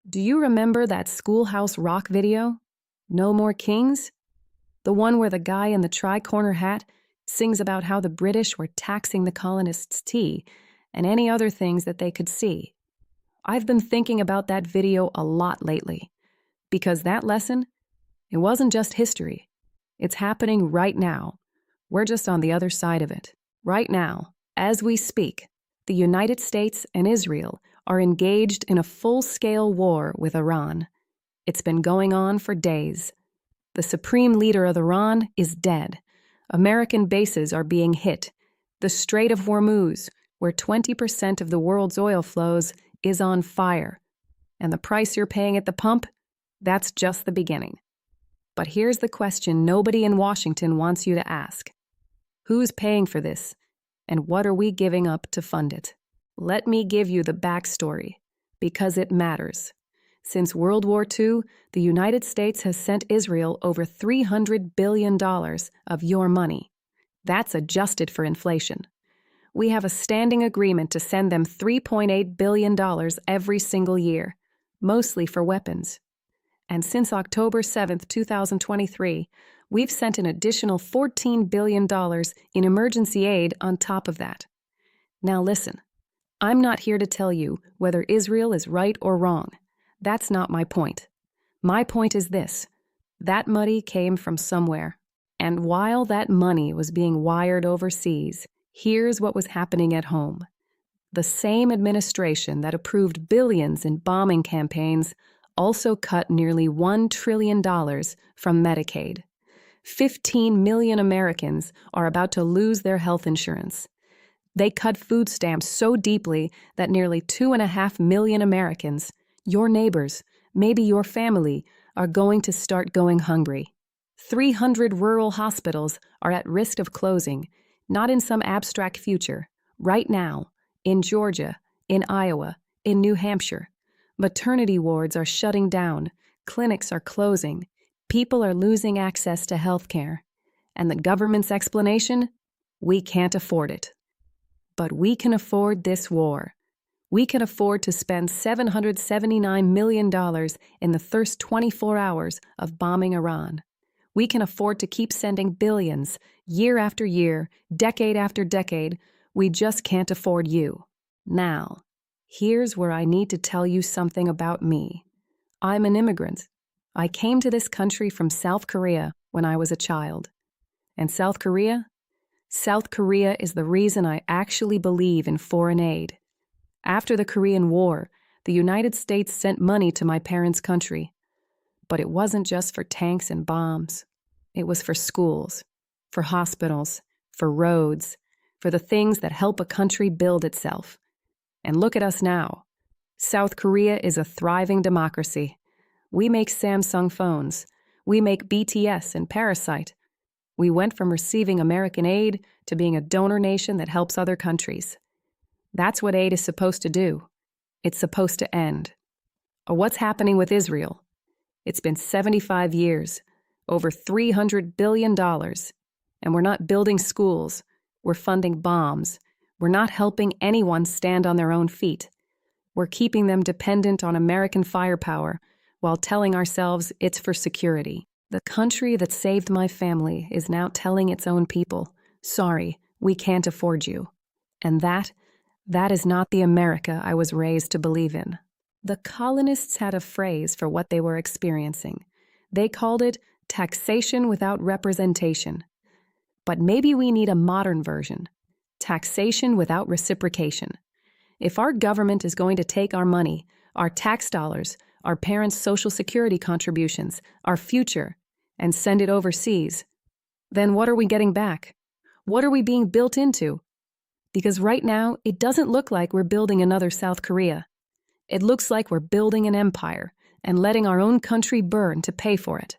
Do you remember that Schoolhouse Rock video? No More Kings? The one where the guy in the tri-corner hat sings about how the British were taxing the colonists' tea and any other things that they could see. I've been thinking about that video a lot lately, because that lesson, it wasn't just history. It's happening right now. We're just on the other side of it. Right now, as we speak, the United States and Israel are engaged in a full-scale war with Iran. It's been going on for days. The supreme leader of Iran is dead. American bases are being hit. The Strait of Hormuz, where 20% of the world's oil flows, is on fire. And the price you're paying at the pump? That's just the beginning. But here's the question nobody in Washington wants you to ask. Who's paying for this? And what are we giving up to fund it? Let me give you the backstory, because it matters. Since World War II, the United States has sent Israel over $300 billion of your money. That's adjusted for inflation. We have a standing agreement to send them $3.8 billion every single year, mostly for weapons. And since October 7, 2023, we've sent an additional $14 billion in emergency aid on top of that. Now listen, I'm not here to tell you whether Israel is right or wrong. That's not my point. My point is this: that money came from somewhere. And while that money was being wired overseas, here's what was happening at home. The same administration that approved billions in bombing campaigns also cut nearly $1 trillion from Medicaid. 15 million Americans are about to lose their health insurance. They cut food stamps so deeply that nearly 2.5 million Americans, your neighbors, maybe your family, are going to start going hungry. 300 rural hospitals are at risk of closing, not in some abstract future, right now, in Georgia, in Iowa, in New Hampshire. Maternity wards are shutting down, clinics are closing, people are losing access to health care. And the government's explanation? We can't afford it. But we can afford this war. We can afford to spend $779 million in the first 24 hours of bombing Iran. We can afford to keep sending billions, year after year, decade after decade. We just can't afford you. Now, here's where I need to tell you something about me. I'm an immigrant. I came to this country from South Korea when I was a child. And South Korea? South Korea is the reason I actually believe in foreign aid. After the Korean War, the United States sent money to my parents' country. But it wasn't just for tanks and bombs. It was for schools, for hospitals, for roads, for the things that help a country build itself. And look at us now. South Korea is a thriving democracy. We make Samsung phones. We make BTS and Parasite. We went from receiving American aid to being a donor nation that helps other countries. That's what aid is supposed to do. It's supposed to end. Or what's happening with Israel? It's been 75 years, over $300 billion, and we're not building schools. We're funding bombs. We're not helping anyone stand on their own feet. We're keeping them dependent on American firepower while telling ourselves it's for security. The country that saved my family is now telling its own people, sorry, we can't afford you. And that is not the America I was raised to believe in. The colonists had a phrase for what they were experiencing. They called it taxation without representation. But maybe we need a modern version. Taxation without reciprocation. If our government is going to take our money, our tax dollars, our parents' Social Security contributions, our future, and send it overseas, then what are we getting back? What are we being built into? Because right now, it doesn't look like we're building another South Korea. It looks like we're building an empire and letting our own country burn to pay for it.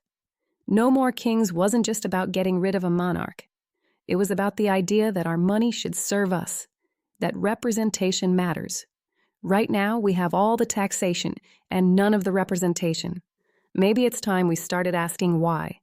No More Kings wasn't just about getting rid of a monarch. It was about the idea that our money should serve us, that representation matters. Right now, we have all the taxation and none of the representation. Maybe it's time we started asking why.